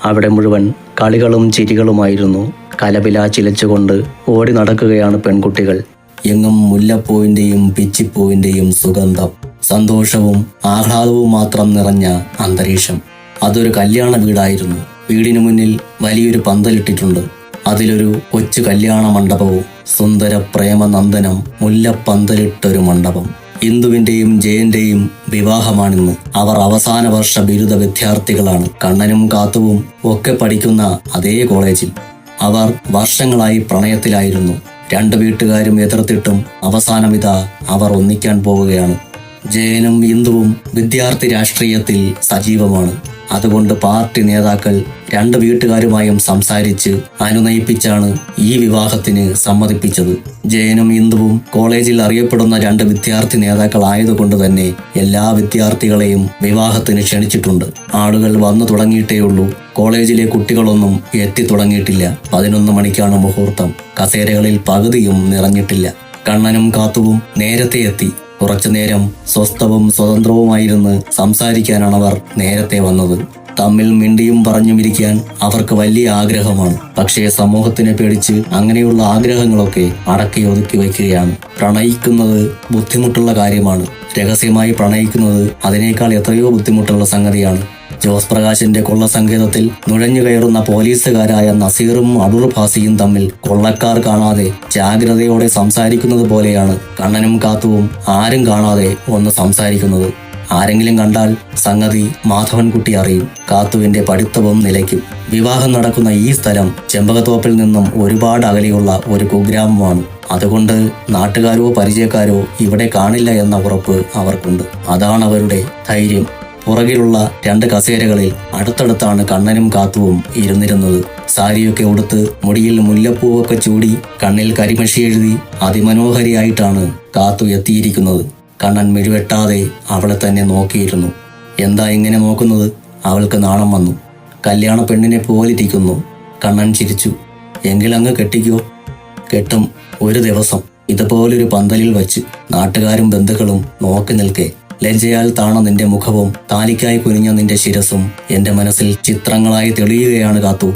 അവിടെ മുഴുവൻ കളികളും ചിരികളുമായിരുന്നു. കലപില ചിലച്ചുകൊണ്ട് ഓടി നടക്കുകയാണ് പെൺകുട്ടികൾ. എങ്ങും മുല്ലപ്പൂവിൻ്റെയും പിച്ചിപ്പൂവിൻ്റെയും സുഗന്ധം, സന്തോഷവും ആഹ്ലാദവും മാത്രം നിറഞ്ഞ അന്തരീക്ഷം. അതൊരു കല്യാണ വീടായിരുന്നു. വീടിനു മുന്നിൽ വലിയൊരു പന്തലിട്ടിട്ടുണ്ട്. അതിലൊരു കൊച്ചു കല്യാണ മണ്ഡപവും സുന്ദര പ്രേമനന്ദനം മുല്ലപ്പന്തലിട്ടൊരു മണ്ഡപം. ഇന്ദുവിൻ്റെയും ജയന്റെയും വിവാഹമാണിന്ന്. അവർ അവസാന വർഷ ബിരുദ വിദ്യാർത്ഥികളാണ്. കണ്ണനും കാത്തുവും ഒക്കെ പഠിക്കുന്ന അതേ കോളേജിൽ. അവർ വർഷങ്ങളായി പ്രണയത്തിലായിരുന്നു. രണ്ടു വീട്ടുകാരും എതിർത്തിട്ടും അവസാനമിതാ അവർ ഒന്നിക്കാൻ പോവുകയാണ്. ജയനും ഇന്ദുവും വിദ്യാർത്ഥി രാഷ്ട്രീയത്തിൽ സജീവമാണ്. അതുകൊണ്ട് പാർട്ടി നേതാക്കൾ രണ്ടു വീട്ടുകാരുമായും സംസാരിച്ച് അനുനയിപ്പിച്ചാണ് ഈ വിവാഹത്തിന് സമ്മതിപ്പിച്ചത്. ജയനും ഇന്ദുവും കോളേജിൽ അറിയപ്പെടുന്ന രണ്ട് വിദ്യാർത്ഥി നേതാക്കളായതുകൊണ്ട് തന്നെ എല്ലാ വിദ്യാർത്ഥികളെയും വിവാഹത്തിന് ക്ഷണിച്ചിട്ടുണ്ട്. ആളുകൾ വന്നു തുടങ്ങിയിട്ടേയുള്ളൂ. കോളേജിലെ കുട്ടികളൊന്നും എത്തിത്തുടങ്ങിയിട്ടില്ല. 11 മണിക്കാണ് മുഹൂർത്തം. കസേരകളിൽ പകുതിയും നിറഞ്ഞിട്ടില്ല. കണ്ണനും കാത്തുവും നേരത്തെ എത്തി. കുറച്ചുനേരം സ്വസ്ഥവും സ്വതന്ത്രവുമായിരുന്ന് സംസാരിക്കാനാണ് അവർ നേരത്തെ വന്നത്. തമ്മിൽ മിണ്ടിയും പറഞ്ഞുമിരിക്കാൻ അവർക്ക് വലിയ ആഗ്രഹമാണ്. പക്ഷേ സമൂഹത്തിനെ പേടിച്ച് അങ്ങനെയുള്ള ആഗ്രഹങ്ങളൊക്കെ അടക്കി ഒതുക്കി വയ്ക്കുകയാണ്. പ്രണയിക്കുന്നത് ബുദ്ധിമുട്ടുള്ള കാര്യമാണ്. രഹസ്യമായി പ്രണയിക്കുന്നത് അതിനേക്കാൾ എത്രയോ ബുദ്ധിമുട്ടുള്ള സംഗതിയാണ്. ജോസ് പ്രകാശിന്റെ കൊള്ളസങ്കേതത്തിൽ നുഴഞ്ഞു കയറുന്ന പോലീസുകാരായ നസീറും അടൂർ ഭാസിയും തമ്മിൽ കൊള്ളക്കാർ കാണാതെ ജാഗ്രതയോടെ സംസാരിക്കുന്നത് പോലെയാണ് കണ്ണനും കാത്തുവും ആരും കാണാതെ ഒന്ന് സംസാരിക്കുന്നത്. ആരെങ്കിലും കണ്ടാൽ സംഗതി മാധവൻകുട്ടി അറിയും. കാത്തുവിന്റെ പഠിത്തവും നിലയ്ക്കും. വിവാഹം നടക്കുന്ന ഈ സ്ഥലം ചെമ്പകത്തോപ്പിൽ നിന്നും ഒരുപാട് അകലെയുള്ള ഒരു കുഗ്രാമമാണ്. അതുകൊണ്ട് നാട്ടുകാരോ പരിചയക്കാരോ ഇവിടെ കാണില്ല എന്ന ഉറപ്പ് അവർക്കുണ്ട്. അതാണ് അവരുടെ ധൈര്യം. പുറകിലുള്ള 2 കസേരകളിൽ അടുത്തടുത്താണ് കണ്ണനും കാത്തുവും ഇരുന്നിരുന്നത്. സാരിയൊക്കെ ഉടുത്ത് മുടിയിൽ മുല്ലപ്പൂവൊക്കെ ചൂടി കണ്ണിൽ കരിമഷി എഴുതി അതിമനോഹരിയായിട്ടാണ് കാത്തു എത്തിയിരിക്കുന്നത്. കണ്ണൻ മിഴിവെട്ടാതെ അവളെ തന്നെ നോക്കിയിരുന്നു. എന്താ ഇങ്ങനെ നോക്കുന്നത്? അവൾക്ക് നാണം വന്നു. കല്യാണ പെണ്ണിനെ പോലിരിക്കുന്നു. കണ്ണൻ ചിരിച്ചു. എങ്കിലങ്ങ് കെട്ടിക്കോ. കെട്ടും, ഒരു ദിവസം ഇതുപോലൊരു പന്തലിൽ വച്ച് നാട്ടുകാരും ബന്ധുക്കളും നോക്കി നിൽക്കെ. ലജ്ജയാൽ താണ നിന്റെ മുഖവും താലിക്കായി കുനിഞ്ഞ നിന്റെ ശിരസും എന്റെ മനസ്സിൽ ചിത്രങ്ങളായി തെളിയുകയാണ് കാത്തു.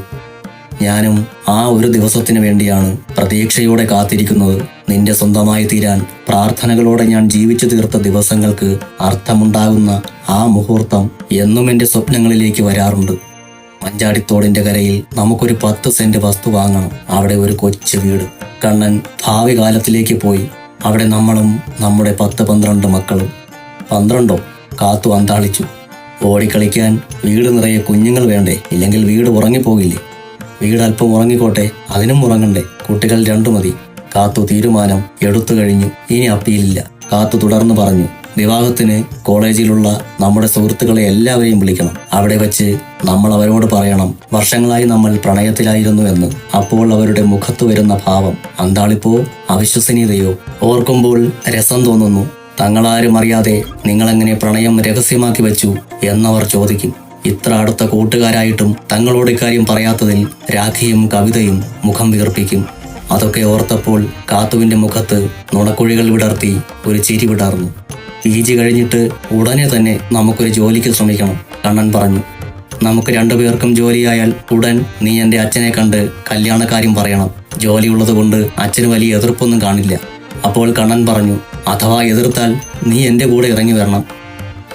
ഞാനും ആ ഒരു ദിവസത്തിന് വേണ്ടിയാണ് പ്രതീക്ഷയോടെ കാത്തിരിക്കുന്നത്. നിന്റെ സ്വന്തമായി തീരാൻ പ്രാർത്ഥനകളോടെ ഞാൻ ജീവിച്ചു തീർത്ത ദിവസങ്ങൾക്ക് അർത്ഥമുണ്ടാകുന്ന ആ മുഹൂർത്തം എന്നും എന്റെ സ്വപ്നങ്ങളിലേക്ക് വരാറുണ്ട്. മഞ്ചാടിത്തോടിന്റെ കരയിൽ നമുക്കൊരു 10 സെന്റ് വസ്തു വാങ്ങണം. അവിടെ ഒരു കൊച്ചു വീട്. കണ്ണൻ ഭാവി കാലത്തിലേക്ക് പോയി. അവിടെ നമ്മളും നമ്മുടെ 10-12 മക്കളും. 12ഓ? കാത്തു അന്താളിച്ചു. ഓടിക്കളിക്കാൻ വീട് നിറയെ കുഞ്ഞുങ്ങൾ വേണ്ടേ? ഇല്ലെങ്കിൽ വീട് ഉറങ്ങിപ്പോകില്ലേ? വീട് അല്പം ഉറങ്ങിക്കോട്ടെ, അതിനും ഉറങ്ങണ്ടേ? കുട്ടികൾ 2 മതി. കാത്തു തീരുമാനം എടുത്തു കഴിഞ്ഞു. ഇനി അപ്പീലില്ല. കാത്തു തുടർന്ന് പറഞ്ഞു, വിവാഹത്തിന് കോളേജിലുള്ള നമ്മുടെ സുഹൃത്തുക്കളെ എല്ലാവരെയും വിളിക്കണം. അവിടെ വെച്ച് നമ്മൾ അവരോട് പറയണം വർഷങ്ങളായി നമ്മൾ പ്രണയത്തിലായിരുന്നു എന്ന്. അപ്പോൾ അവരുടെ മുഖത്ത് വരുന്ന ഭാവം, അന്താളിപ്പോ അവിശ്വസനീയതയോ ഓർക്കുമ്പോൾ രസം തോന്നുന്നു. തങ്ങളാരും അറിയാതെ നിങ്ങളെങ്ങനെ പ്രണയം രഹസ്യമാക്കി വെച്ചു എന്നവർ ചോദിക്കും. ഇത്ര അടുത്ത കൂട്ടുകാരായിട്ടും തങ്ങളോട് ഇക്കാര്യം പറയാത്തതിൽ രാഖിയും കവിതയും മുഖം വീർപ്പിക്കും. അതൊക്കെ ഓർത്തപ്പോൾ കാത്തുവിന്റെ മുഖത്ത് നുണക്കുഴികൾ വിടർത്തി ഒരു ചിരി വിടർന്നു. PG കഴിഞ്ഞിട്ട് ഉടനെ തന്നെ നമുക്കൊരു ജോലിക്ക് ശ്രമിക്കണം, കണ്ണൻ പറഞ്ഞു. നമുക്ക് 2 പേർക്കും ജോലിയായാൽ ഉടൻ നീ എൻ്റെ അച്ഛനെ കണ്ട് കല്യാണക്കാര്യം പറയണം. ജോലിയുള്ളത് കൊണ്ട് അച്ഛന് വലിയ എതിർപ്പൊന്നും കാണില്ല. അപ്പോൾ കണ്ണൻ പറഞ്ഞു, അഥവാ എതിർത്താൽ നീ എൻ്റെ കൂടെ ഇറങ്ങി വരണം.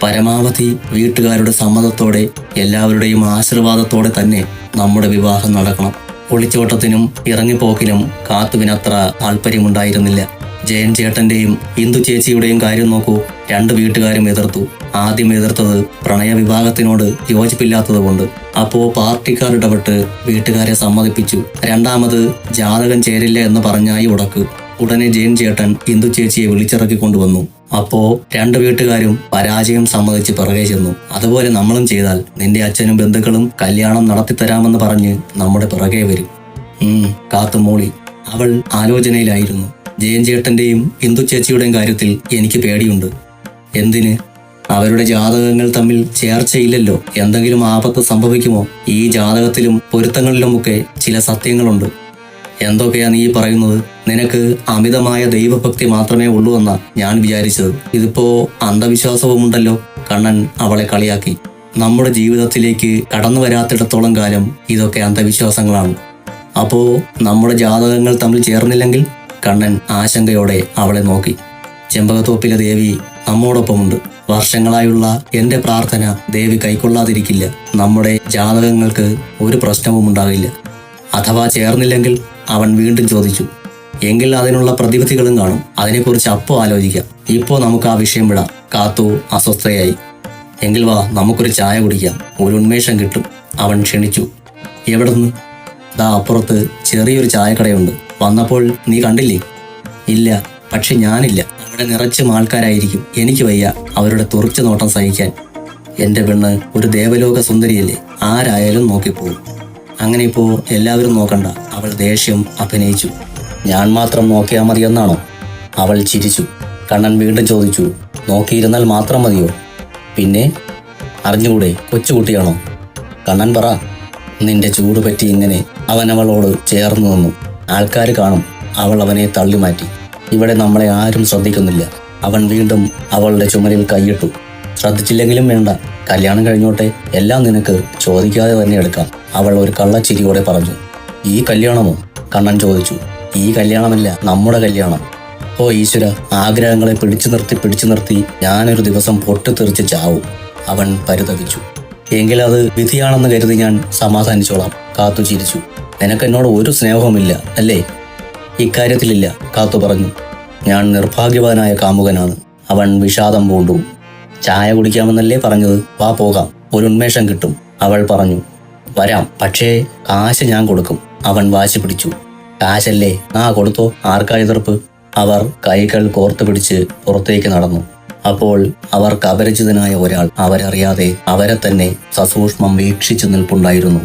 പരമാവധി വീട്ടുകാരുടെ സമ്മതത്തോടെ എല്ലാവരുടെയും ആശീർവാദത്തോടെ തന്നെ നമ്മുടെ വിവാഹം നടക്കണം. ഒളിച്ചോട്ടത്തിനും ഇറങ്ങിപ്പോക്കിനും കാത്തുവിനത്ര താല്പര്യമുണ്ടായിരുന്നില്ല. ജയൻ ചേട്ടന്റെയും ഇന്ദു ചേച്ചിയുടെയും കാര്യം നോക്കൂ. 2 വീട്ടുകാരും എതിർത്തു. ആദ്യം എതിർത്തത് പ്രണയ വിവാഹത്തിനോട് യോജിപ്പില്ലാത്തത് കൊണ്ട്. അപ്പോ പാർട്ടിക്കാർ ഇടപെട്ട് വീട്ടുകാരെ സമ്മതിപ്പിച്ചു. രണ്ടാമത് ജാതകം ചേരില്ല എന്ന് പറഞ്ഞായി ഉടക്ക്. ഉടനെ ജയൻ ചേട്ടൻ ഇന്ദു ചേച്ചിയെ വിളിച്ചിറക്കി കൊണ്ടുവന്നു. അപ്പോ 2 വീട്ടുകാരും പരാജയം സമ്മതിച്ച് പിറകെ ചെന്നു. അതുപോലെ നമ്മളും ചെയ്താൽ നിന്റെ അച്ഛനും ബന്ധുക്കളും കല്യാണം നടത്തിത്തരാമെന്ന് പറഞ്ഞ് നമ്മുടെ പിറകെ വരും. കാത്തുമൂളി. അവൾ ആലോചനയിലായിരുന്നു. ജയൻ ചേട്ടന്റെയും ഇന്ദു ചേച്ചിയുടെയും കാര്യത്തിൽ എനിക്ക് പേടിയുണ്ട്. എന്തിന്? അവരുടെ ജാതകങ്ങൾ തമ്മിൽ ചേർച്ചയില്ലല്ലോ. എന്തെങ്കിലും ആപത്ത് സംഭവിക്കുമോ? ഈ ജാതകത്തിലും പൊരുത്തങ്ങളിലുമൊക്കെ ചില സത്യങ്ങളുണ്ട്. എന്തൊക്കെയാ നീ പറയുന്നത്? നിനക്ക് അമിതമായ ദൈവഭക്തി മാത്രമേ ഉള്ളൂ എന്നാ ഞാൻ വിചാരിച്ചത്. ഇതിപ്പോ അന്ധവിശ്വാസവുമുണ്ടല്ലോ. കണ്ണൻ അവളെ കളിയാക്കി. നമ്മുടെ ജീവിതത്തിലേക്ക് കടന്നു വരാത്തിടത്തോളം കാലം ഇതൊക്കെ അന്ധവിശ്വാസങ്ങളാണ്. അപ്പോ നമ്മുടെ ജാതകങ്ങൾ തമ്മിൽ ചേർന്നില്ലെങ്കിൽ? കണ്ണൻ ആശങ്കയോടെ അവളെ നോക്കി. ചെമ്പകത്തോപ്പിലെ ദേവി നമ്മോടൊപ്പമുണ്ട്. വർഷങ്ങളായുള്ള എന്റെ പ്രാർത്ഥന ദേവി കൈക്കൊള്ളാതിരിക്കില്ല. നമ്മുടെ ജാതകങ്ങൾക്ക് ഒരു പ്രശ്നവും ഉണ്ടാകില്ല. അഥവാ ചേർന്നില്ലെങ്കിൽ? അവൻ വീണ്ടും ചോദിച്ചു. എങ്കിൽ അതിനുള്ള പ്രതിവിധികളും കാണും. അതിനെക്കുറിച്ച് അപ്പോൾ ആലോചിക്കാം. ഇപ്പോ നമുക്ക് ആ വിഷയം വിടാം. കാത്തു അസ്വസ്ഥയായി. എങ്കിൽ വാ, നമുക്കൊരു ചായ കുടിക്കാം, ഒരു ഉന്മേഷം കിട്ടും. അവൻ ക്ഷണിച്ചു. എവിടുന്ന്? ദാ അപ്പുറത്ത് ചെറിയൊരു ചായക്കടയുണ്ട്. വന്നപ്പോൾ നീ കണ്ടില്ലേ? ഇല്ല, പക്ഷെ ഞാനില്ല. അവിടെ നിറച്ചും ആൾക്കാരായിരിക്കും. എനിക്ക് വയ്യ അവരുടെ തുറച്ചു നോട്ടം സഹിക്കാൻ. എന്റെ പെണ്ണ് ഒരു ദേവലോക സുന്ദരിയല്ലേ, ആരായാലും നോക്കിപ്പോകും. അങ്ങനെ ഇപ്പോ എല്ലാവരും നോക്കണ്ട. അവൾ ദേഷ്യം അഭിനയിച്ചു. ഞാൻ മാത്രം നോക്കിയാൽ മതിയെന്നാണോ? അവൾ ചിരിച്ചു. കണ്ണൻ വീണ്ടും ചോദിച്ചു. നോക്കിയിരുന്നാൽ മാത്രം മതിയോ? പിന്നെ അറിഞ്ഞുകൂടെ? കൊച്ചുകുട്ടിയാണോ? കണ്ണൻ പറ. നിന്റെ ചൂട് പറ്റി ഇങ്ങനെ. അവൻ അവളോട് ചേർന്നു നിന്നു. ആൾക്കാർ കാണും. അവൾ അവനെ തള്ളി മാറ്റി. ഇവിടെ നമ്മളെ ആരും ശ്രദ്ധിക്കുന്നില്ല. അവൻ വീണ്ടും അവളുടെ ചുമലിൽ കൈയിട്ടു. ശ്രദ്ധിച്ചില്ലെങ്കിലും വേണ്ട, കല്യാണം കഴിഞ്ഞോട്ടെ, എല്ലാം നിനക്ക് ചോദിക്കാതെ തന്നെ എടുക്കാം. അവൾ ഒരു കള്ളച്ചിരിയോടെ പറഞ്ഞു. ഈ കല്യാണമോ? കണ്ണൻ ചോദിച്ചു. ഈ കല്യാണമല്ല, നമ്മുടെ കല്യാണം. ഓ ഈശ്വര, ആഗ്രഹങ്ങളെ പിടിച്ചു നിർത്തി ഞാനൊരു ദിവസം പൊട്ടിത്തെറിച്ച് ചാവും. അവൻ പരിതപിച്ചു. എങ്കിൽ അത് വിധിയാണെന്ന് കരുതി ഞാൻ സമാധാനിച്ചോളാം. കാത്തു ചിരിച്ചു. നിനക്കെന്നോട് ഒരു സ്നേഹവുമില്ല അല്ലേ? ഇക്കാര്യത്തിലില്ല, കാത്തു പറഞ്ഞു. ഞാൻ നിർഭാഗ്യവാനായ കാമുകനാണ്. അവൻ വിഷാദം പൂണ്ടു. ചായ കുടിക്കാമെന്നല്ലേ പറഞ്ഞത്? വാ പോകാം, ഒരു ഉന്മേഷം കിട്ടും. അവൾ പറഞ്ഞു. വരാം, പക്ഷേ കാശ് ഞാൻ കൊടുക്കും. അവൻ വാശി പിടിച്ചു. കാശല്ലേ? ആ കൊടുത്തോ, ആർക്കാ എതിർപ്പ്? അവർ കൈകൾ കോർത്തു പിടിച്ച് പുറത്തേക്ക് നടന്നു. അപ്പോൾ അവർക്ക് അപരിചിതനായ ഒരാൾ അവരറിയാതെ അവരെ തന്നെ സസൂക്ഷ്മം വീക്ഷിച്ചു നിൽപ്പുണ്ടായിരുന്നു.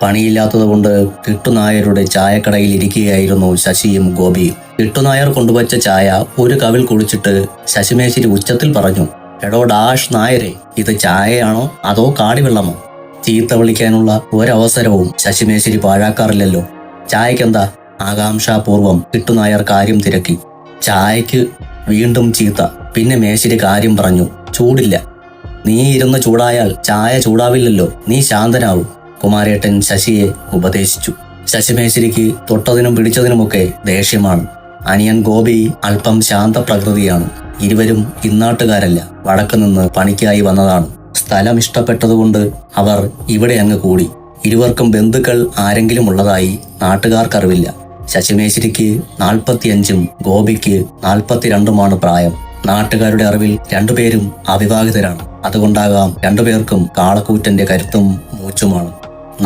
പണിയില്ലാത്തതുകൊണ്ട് കിട്ടുനായരുടെ ചായക്കടയിൽ ഇരിക്കുകയായിരുന്നു ശശിയും ഗോപിയും. കിട്ടുനായർ കൊണ്ടുവച്ച ചായ ഒരു കവിൾ കുടിച്ചിട്ട് ശശിമേശ്വരി ഉച്ചത്തിൽ പറഞ്ഞു. എടോ ഡാഷ് നായരെ, ഇത് ചായയാണോ അതോ കാടിവെള്ളമോ? ചീത്ത വിളിക്കാനുള്ള ഒരവസരവും ശശിമേശ്വരി പാഴാക്കാറില്ലല്ലോ. ചായക്കെന്താ? ആകാംക്ഷാപൂർവം കിട്ടുനായർ കാര്യം തിരക്കി. ചായക്ക് വീണ്ടും ചീത്ത. പിന്നെ മേശ്ശേരി കാര്യം പറഞ്ഞു. ചൂടില്ല. നീ ഇരുന്ന് ചൂടായാൽ ചായ ചൂടാവില്ലല്ലോ. നീ ശാന്തനാവൂ, കുമാരേട്ടൻ ശശിയെ ഉപദേശിച്ചു. ശശിമേശ്വരിക്ക് തൊട്ടതിനും പിടിച്ചതിനുമൊക്കെ ദേഷ്യമാണ്. അനിയൻ ഗോപി അല്പം ശാന്ത പ്രകൃതിയാണ്. ഇരുവരും ഇന്നാട്ടുകാരല്ല, വടക്ക് നിന്ന് പണിക്കായി വന്നതാണ്. സ്ഥലം ഇഷ്ടപ്പെട്ടതുകൊണ്ട് അവർ ഇവിടെ അങ്ങ് കൂടി. ഇരുവർക്കും ബന്ധുക്കൾ ആരെങ്കിലും ഉള്ളതായി നാട്ടുകാർക്കറിവില്ല. ശശിമേശ്വരിക്ക് 45ഉം ഗോപിക്ക് 42ഉമാണ് പ്രായം. നാട്ടുകാരുടെ അറിവിൽ രണ്ടുപേരും അവിവാഹിതരാണ്. അതുകൊണ്ടാകാം രണ്ടുപേർക്കും കാളക്കൂറ്റന്റെ കരുത്തും മൂച്ചുമാണ്.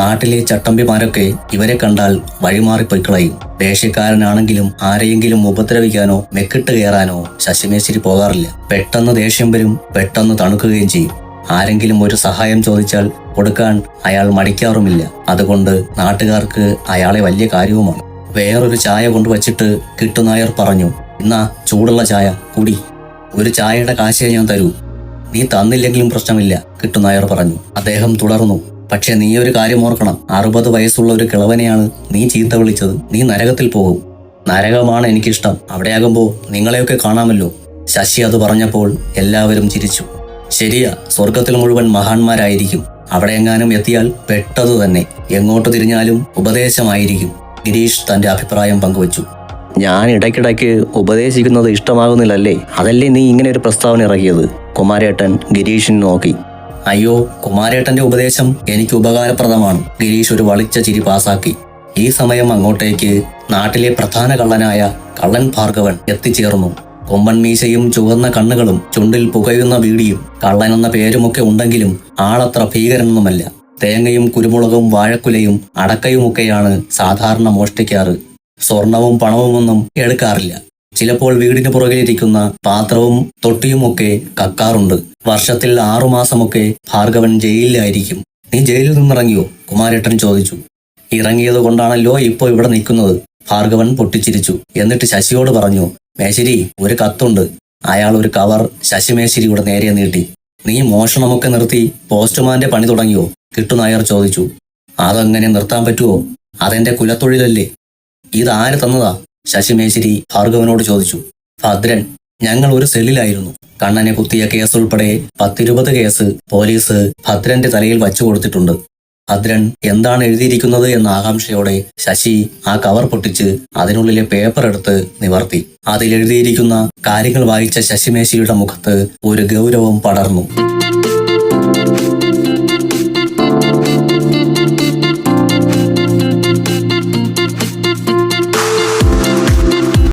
നാട്ടിലെ ചട്ടമ്പിമാരൊക്കെ ഇവരെ കണ്ടാൽ വഴിമാറിപ്പൊയ്ക്കളയും. ദേഷ്യക്കാരനാണെങ്കിലും ആരെയെങ്കിലും ഉപദ്രവിക്കാനോ മെക്കിട്ട് കയറാനോ ശശിമേശ്വരി പോകാറില്ല. പെട്ടെന്ന് ദേഷ്യം വരും, പെട്ടെന്ന് തണുക്കുകയും ചെയ്യും. ആരെങ്കിലും ഒരു സഹായം ചോദിച്ചാൽ കൊടുക്കാൻ അയാൾ മടിക്കാറുമില്ല. അതുകൊണ്ട് നാട്ടുകാർക്ക് അയാളെ വലിയ കാര്യവുമാണ്. വേറൊരു ചായ കൊണ്ടുവച്ചിട്ട് കിട്ടുനായർ പറഞ്ഞു. ഇന്നാ ചൂടുള്ള ചായ കുടി. ഒരു ചായയുടെ കാശേ ഞാൻ തരൂ. നീ തന്നില്ലെങ്കിലും പ്രശ്നമില്ല, കിട്ടുനായർ പറഞ്ഞു. അദ്ദേഹം തുടർന്നു. പക്ഷെ നീ ഒരു കാര്യം ഓർക്കണം. 60 വയസ്സുള്ള ഒരു കിളവനെയാണ് നീ ചീത്ത വിളിച്ചത്. നീ നരകത്തിൽ പോകും. നരകമാണ് എനിക്കിഷ്ടം. അവിടെയാകുമ്പോ നിങ്ങളെയൊക്കെ കാണാമല്ലോ. ശശി അത് പറഞ്ഞപ്പോൾ എല്ലാവരും ചിരിച്ചു. ശരിയാ, സ്വർഗത്തിൽ മുഴുവൻ മഹാന്മാരായിരിക്കും. അവിടെയെങ്ങാനും എത്തിയാൽ പെട്ടതു തന്നെ. എങ്ങോട്ട് തിരിഞ്ഞാലും ഉപദേശമായിരിക്കും. ഗിരീഷ് തന്റെ അഭിപ്രായം പങ്കുവച്ചു. ഞാൻ ഇടയ്ക്കിടയ്ക്ക് ഉപദേശിക്കുന്നത് ഇഷ്ടമാകുന്നില്ലല്ലേ? അതല്ലേ നീ ഇങ്ങനെ ഒരു പ്രസ്താവന ഇറക്കിയത്? കുമാരേട്ടൻ ഗിരീഷിനെ നോക്കി. അയ്യോ, കുമാരേട്ടന്റെ ഉപദേശം എനിക്ക് ഉപകാരപ്രദമാണ്. ഗിരീഷ് ഒരു വളിച്ച ചിരി പാസാക്കി. ഈ സമയം അങ്ങോട്ടേക്ക് നാട്ടിലെ പ്രധാന കള്ളനായ കള്ളൻ ഭാർഗവൻ എത്തിച്ചേർന്നു. കൊമ്പൻ മീശയും ചുവന്ന കണ്ണുകളും ചുണ്ടിൽ പുകയുന്ന ബീഡിയും. കള്ളനെന്ന പേരുമൊക്കെ ഉണ്ടെങ്കിലും ആളത്ര ഭീകരനൊന്നുമല്ല. തേങ്ങയും കുരുമുളകും വാഴക്കുലയും അടക്കയുമൊക്കെയാണ് സാധാരണ മോഷ്ടിക്കാറ്. സ്വർണവും പണവുമൊന്നും എടുക്കാറില്ല. ചിലപ്പോൾ വീടിന് പുറകിലിരിക്കുന്ന പാത്രവും തൊട്ടിയുമൊക്കെ കക്കാറുണ്ട്. വർഷത്തിൽ 6 മാസമൊക്കെ ഭാർഗവൻ ജയിലിലായിരിക്കും. നീ ജയിലിൽ നിന്നിറങ്ങിയോ? കുമാരേട്ടൻ ചോദിച്ചു. ഇറങ്ങിയത് കൊണ്ടാണല്ലോ ഇപ്പോൾ ഇവിടെ നിൽക്കുന്നത്. ഭാർഗവൻ പൊട്ടിച്ചിരിച്ചു. എന്നിട്ട് ശശിയോട് പറഞ്ഞു. മേശ്ശേരി, ഒരു കത്തുണ്ട്. അയാൾ ഒരു കവർ ശശിമേശ്ശേരിയുടെ നേരെ നീട്ടി. നീ മോഷണമൊക്കെ നിർത്തി പോസ്റ്റ്മാന്റെ പണി തുടങ്ങിയോ? കിട്ടുനായർ ചോദിച്ചു. അതെങ്ങനെ നിർത്താൻ പറ്റുമോ? അതെന്റെ കുലത്തൊഴിലല്ലേ. ഇതാര് തന്നതാ? ശശിമേശ്ശേരി ഭാർഗവനോട് ചോദിച്ചു. ഭദ്രൻ. ഞങ്ങൾ ഒരു സെല്ലിലായിരുന്നു. കണ്ണനെ കുത്തിയ കേസ് ഉൾപ്പെടെ 10-20 കേസ് പോലീസ് ഭദ്രന്റെ തലയിൽ വച്ചു കൊടുത്തിട്ടുണ്ട്. ഭദ്രൻ എന്താണ് എഴുതിയിരിക്കുന്നത് എന്ന ആകാംക്ഷയോടെ ശശി ആ കവർ പൊട്ടിച്ച് അതിനുള്ളിലെ പേപ്പർ എടുത്ത് നിവർത്തി. അതിലെഴുതിയിരിക്കുന്ന കാര്യങ്ങൾ വായിച്ച ശശിമേശിയുടെ മുഖത്ത് ഒരു ഗൗരവം പടർന്നു.